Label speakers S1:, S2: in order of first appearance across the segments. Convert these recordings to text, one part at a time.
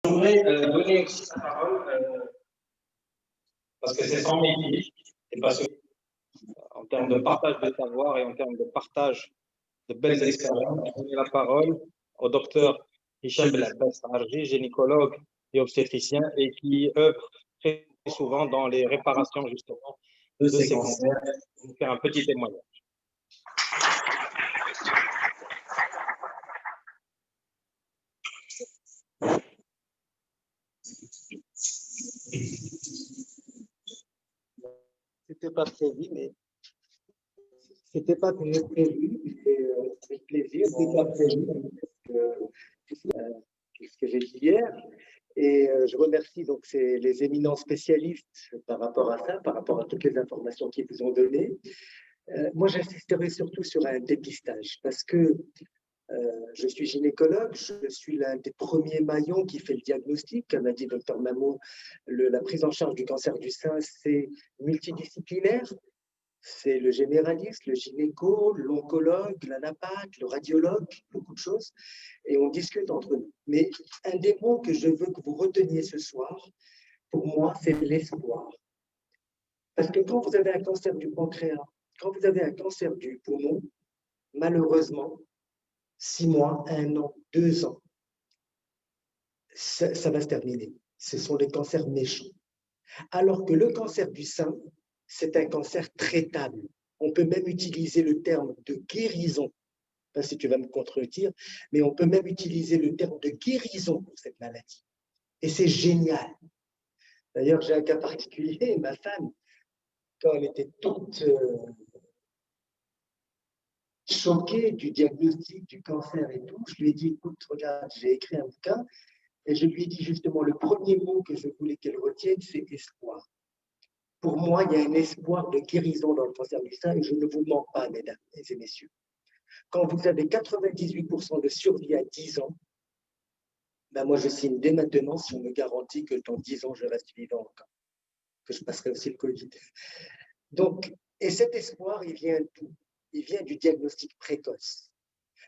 S1: voudrais donner aussi la parole, parce que c'est son métier, et parce que en termes de partage de savoir et en termes de partage de belles expériences, je donne la parole au docteur Hicham Belabbas Arji, gynécologue et obstétricien, et qui œuvre très souvent dans les réparations justement de ces cancers. Je vais vous faire un petit témoignage.
S2: C'était pas prévu, mais c'était pas prévu. C'est plaisir, c'est pas prévu. Ce que j'ai dit hier. Et je remercie donc les éminents spécialistes par rapport à ça, par rapport à toutes les informations qu'ils vous ont données. Moi, j'insisterai surtout sur un dépistage parce que je suis gynécologue, je suis l'un des premiers maillons qui fait le diagnostic. Comme a dit Dr Mamou, la prise en charge du cancer du sein, c'est multidisciplinaire. C'est le généraliste, le gynéco, l'oncologue, l'anapathe, le radiologue, beaucoup de choses. Et on discute entre nous. Mais un des mots que je veux que vous reteniez ce soir, pour moi, c'est l'espoir. Parce que quand vous avez un cancer du pancréas, quand vous avez un cancer du poumon, malheureusement, 6 mois, 1 an, 2 ans, ça va se terminer. Ce sont des cancers méchants. Alors que le cancer du sein, c'est un cancer traitable. On peut même utiliser le terme de guérison. Pas si tu vas me contredire, mais on peut même utiliser le terme de guérison pour cette maladie. Et c'est génial. D'ailleurs, j'ai un cas particulier. Ma femme, quand elle était toute choquée du diagnostic du cancer et tout, je lui ai dit, écoute, regarde, j'ai écrit un bouquin et je lui ai dit justement, le premier mot que je voulais qu'elle retienne, c'est espoir. Pour moi, il y a un espoir de guérison dans le cancer du sein et je ne vous mens pas, mesdames et messieurs. Quand vous avez 98% de survie à 10 ans, ben moi je signe dès maintenant si on me garantit que dans 10 ans je reste vivant encore, que je passerai aussi le Covid. Donc, et cet espoir, il vient d'où? Il vient du diagnostic précoce.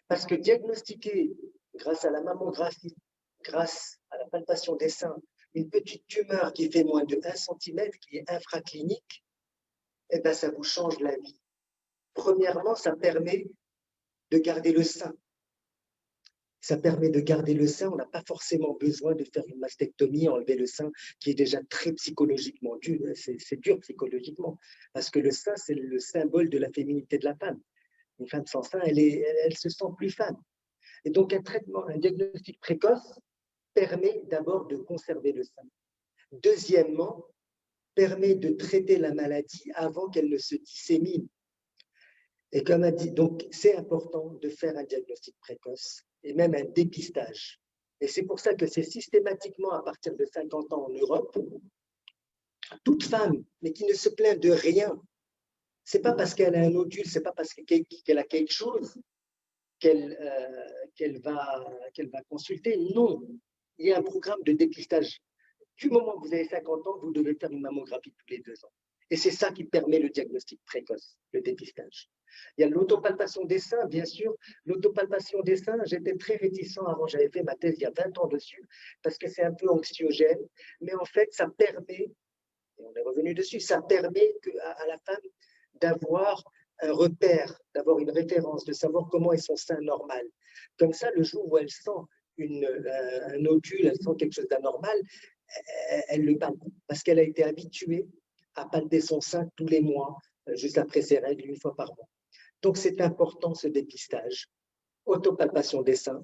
S2: Parce que diagnostiquer grâce à la mammographie, grâce à la palpation des seins, une petite tumeur qui fait moins de 1 cm, qui est infraclinique, eh ben ça vous change la vie. Premièrement, ça permet de garder le sein. Ça permet de garder le sein. On n'a pas forcément besoin de faire une mastectomie, enlever le sein, qui est déjà très psychologiquement dur. C'est dur psychologiquement, parce que le sein, c'est le symbole de la féminité de la femme. Une femme sans sein, elle se sent plus femme. Et donc, un diagnostic précoce permet d'abord de conserver le sein. Deuxièmement, permet de traiter la maladie avant qu'elle ne se dissémine. Et comme a dit, donc c'est important de faire un diagnostic précoce et même un dépistage. Et c'est pour ça que c'est systématiquement à partir de 50 ans en Europe, toute femme, mais qui ne se plaint de rien, c'est pas parce qu'elle a un nodule, c'est pas parce qu'elle a quelque chose qu'elle va consulter. Non, il y a un programme de dépistage. Du moment que vous avez 50 ans, vous devez faire une mammographie tous les 2 ans. Et c'est ça qui permet le diagnostic précoce, le dépistage. Il y a l'autopalpation des seins, bien sûr. L'autopalpation des seins, j'étais très réticent avant, j'avais fait ma thèse il y a 20 ans dessus, parce que c'est un peu anxiogène. Mais en fait, ça permet, et on est revenu dessus, ça permet à la femme d'avoir un repère, d'avoir une référence, de savoir comment est son sein normal. Comme ça, le jour où elle sent un nodule, elle sent quelque chose d'anormal, elle le palpe, parce qu'elle a été habituée à palper son sein tous les mois, juste après ses règles, 1 fois par mois. Donc, c'est important ce dépistage. Autopalpation des seins,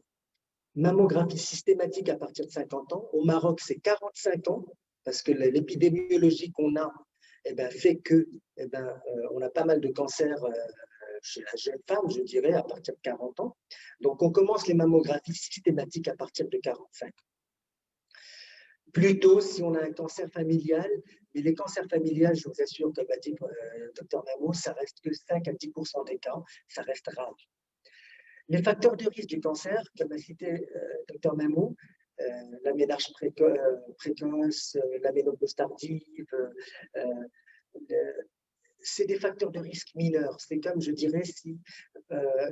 S2: mammographie systématique à partir de 50 ans. Au Maroc, c'est 45 ans, parce que l'épidémiologie qu'on a fait que on a pas mal de cancers chez la jeune femme, je dirais, à partir de 40 ans. Donc, on commence les mammographies systématiques à partir de 45 ans. Plutôt si on a un cancer familial, mais les cancers familiales, je vous assure, comme a dit Dr Mamou, ça reste que 5 à 10% des cas, ça reste rare. Les facteurs de risque du cancer, comme a cité Dr Mamou, la ménarche précoce, la ménopause tardive, c'est des facteurs de risque mineurs. C'est comme, je dirais,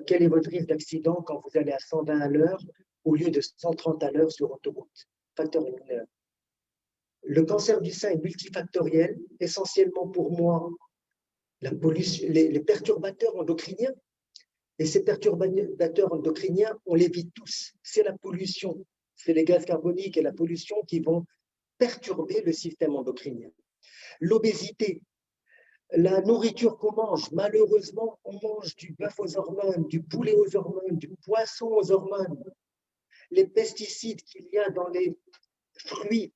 S2: quel est votre risque d'accident quand vous allez à 120 à l'heure au lieu de 130 à l'heure sur autoroute? facteur est mineur. Le cancer du sein est multifactoriel, essentiellement pour moi, la pollution, les perturbateurs endocriniens. Et ces perturbateurs endocriniens, on les vit tous. C'est la pollution, c'est les gaz carboniques et la pollution qui vont perturber le système endocrinien. L'obésité, la nourriture qu'on mange, malheureusement, on mange du bœuf aux hormones, du poulet aux hormones, du poisson aux hormones. Les pesticides qu'il y a dans les fruits,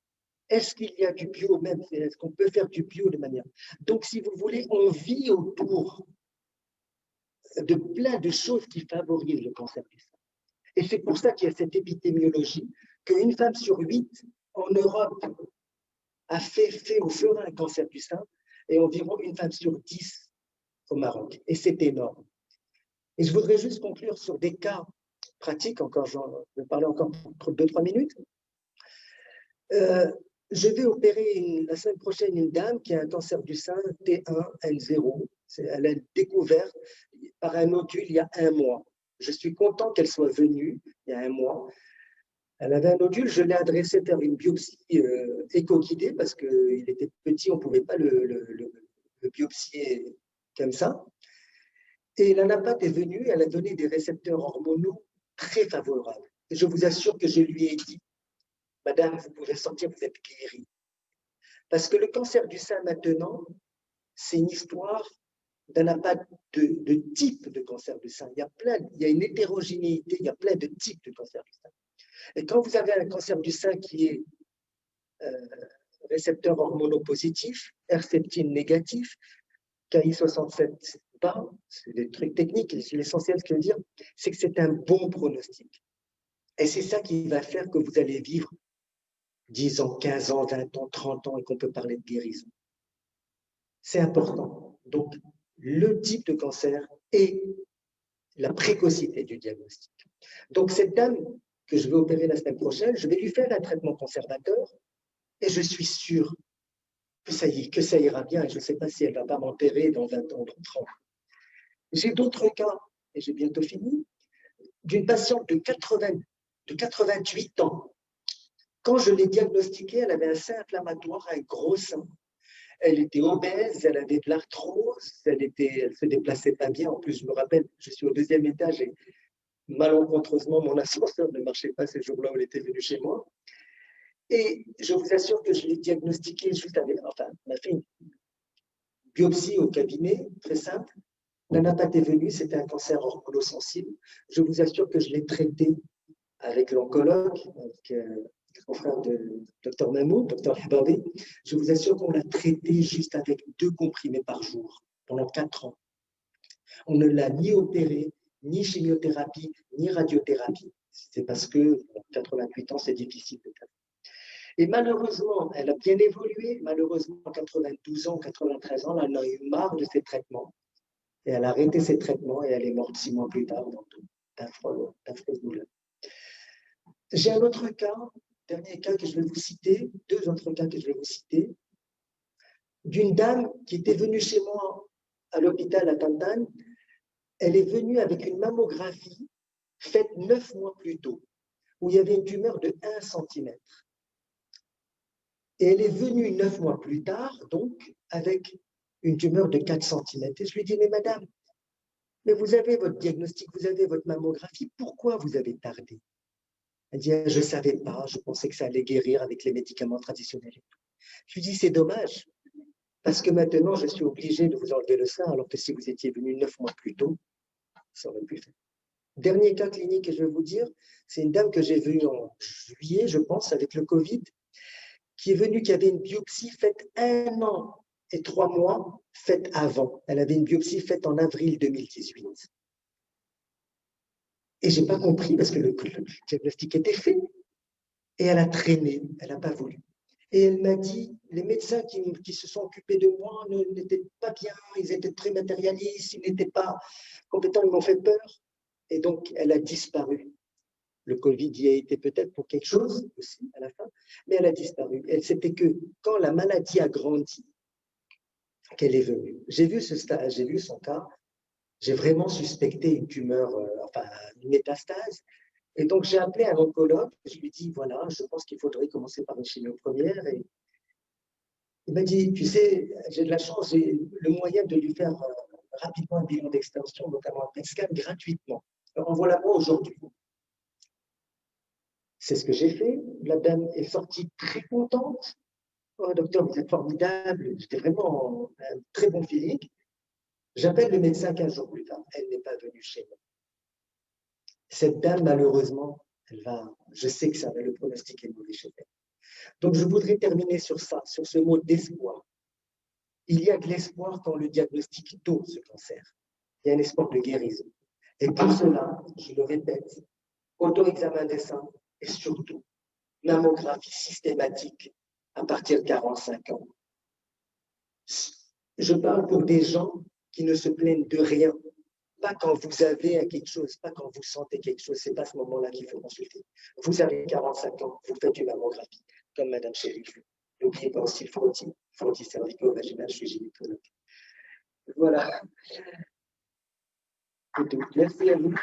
S2: est-ce qu'il y a du bio même? Est-ce qu'on peut faire du bio de manière? Donc, si vous voulez, on vit autour de plein de choses qui favorisent le cancer du sein. Et c'est pour ça qu'il y a cette épidémiologie qu'une femme sur 8 en Europe a fait ou fera un cancer du sein et environ une femme sur 10 au Maroc. Et c'est énorme. Et je voudrais juste conclure sur des cas pratiques, encore, je vais parler encore pour 2-3 minutes. Je vais opérer la semaine prochaine une dame qui a un cancer du sein T1N0. Elle a découvert par un nodule il y a 1 mois. Je suis content qu'elle soit venue il y a 1 mois. Elle avait un nodule, je l'ai adressé vers une biopsie éco-guidée parce qu'il était petit, on ne pouvait pas le biopsier comme ça. Et l'anapathe est venue, elle a donné des récepteurs hormonaux très favorables. Et je vous assure que je lui ai dit, Madame, vous pouvez sortir, vous êtes guérie. Parce que le cancer du sein maintenant, c'est une histoire d'anapathe de type de cancer du sein. Il y a une hétérogénéité, il y a plein de types de cancer du sein. Et quand vous avez un cancer du sein qui est récepteur hormonopositif, R-septine négatif, KI67 bas, c'est des trucs techniques, l'essentiel, ce que je veux dire, c'est que c'est un bon pronostic. Et c'est ça qui va faire que vous allez vivre 10 ans, 15 ans, 20 ans, 30 ans et qu'on peut parler de guérison. C'est important. Donc, le type de cancer et la précocité du diagnostic. Donc, cette dame que je vais opérer la semaine prochaine, je vais lui faire un traitement conservateur et je suis sûr que ça ira bien. Et je ne sais pas si elle ne va pas m'enterrer dans 20 ans, dans 30 ans. J'ai d'autres cas, et j'ai bientôt fini, d'une patiente de 88 ans. Quand je l'ai diagnostiquée, elle avait un sein inflammatoire, un gros sein. Elle était obèse, elle avait de l'arthrose, elle se déplaçait pas bien. En plus, je me rappelle, je suis au 2e étage et malencontreusement, mon ascenseur ne marchait pas ces jours-là où elle était venue chez moi. Et je vous assure que je l'ai diagnostiquée juste avec, enfin, on a fait une biopsie au cabinet, très simple. L'anapathe est venue, c'était un cancer hormonosensible. Je vous assure que je l'ai traité avec l'oncologue, avec mon frère de Dr Mahmoud, Dr Hibawi. Je vous assure qu'on l'a traité juste avec 2 comprimés par jour pendant 4 ans. On ne l'a ni opéré, ni chimiothérapie, ni radiothérapie. C'est parce que 88 ans, c'est difficile de faire. Et malheureusement, elle a bien évolué. Malheureusement, à 92 ans, 93 ans, elle en a eu marre de ses traitements. Et elle a arrêté ses traitements et elle est morte 6 mois plus tard d'affreuses douleurs. J'ai un autre cas, dernier cas que je vais vous citer, 2 autres cas que je vais vous citer, d'une dame qui était venue chez moi à l'hôpital à Tantan. Elle est venue avec une mammographie faite 9 mois plus tôt, où il y avait une tumeur de 1 cm. Et elle est venue 9 mois plus tard, donc, avec une tumeur de 4 cm. Et je lui dis, mais madame, mais vous avez votre diagnostic, vous avez votre mammographie, pourquoi vous avez tardé? Elle dit, je ne savais pas, je pensais que ça allait guérir avec les médicaments traditionnels. Je lui dis, c'est dommage, parce que maintenant, je suis obligé de vous enlever le sein, alors que si vous étiez venu 9 mois plus tôt, ça aurait pu faire. Dernier cas clinique que je vais vous dire, c'est une dame que j'ai vue en juillet, je pense, avec le Covid, qui est venue, qui avait une biopsie faite 1 an et 3 mois, faite avant. Elle avait une biopsie faite en avril 2018. Et je n'ai pas compris parce que le diagnostic était fait. Et elle a traîné, elle n'a pas voulu. Et elle m'a dit, les médecins qui se sont occupés de moi n'étaient pas bien, ils étaient très matérialistes, ils n'étaient pas compétents, ils m'ont fait peur. Et donc, elle a disparu. Le Covid y a été peut-être pour quelque chose aussi à la fin, mais elle a disparu. C'était que quand la maladie a grandi, qu'elle est venue. J'ai vu son cas, j'ai vraiment suspecté une tumeur, enfin une métastase, Et donc, j'ai appelé un oncologue, je lui ai dit, voilà, je pense qu'il faudrait commencer par une chimio première. Et il m'a dit, tu sais, j'ai de la chance, j'ai le moyen de lui faire rapidement un bilan d'extension, notamment un PET scan, gratuitement. Alors, on voit la moi aujourd'hui. C'est ce que j'ai fait. La dame est sortie très contente. Oh, docteur, vous êtes formidable. J'étais vraiment un très bon feeling. J'appelle le médecin 15 jours plus tard. Elle n'est pas venue chez moi. Cette dame, malheureusement, je sais que ça va, le pronostic est mauvais chez elle. Donc, je voudrais terminer sur ça, sur ce mot d'espoir. Il y a de l'espoir quand le diagnostic tôt ce cancer. Il y a un espoir de guérison. Et pour cela, je le répète, auto-examen des seins et surtout mammographie systématique à partir de 45 ans. Je parle pour des gens qui ne se plaignent de rien. Pas quand vous avez quelque chose, pas quand vous sentez quelque chose, c'est pas à ce moment-là qu'il faut consulter. Vous avez 45 ans, vous faites une mammographie, comme Madame Chérif. N'oubliez pas aussi le frottis cervico-vaginal, je suis gynécologue. Voilà. C'est tout. Merci à vous.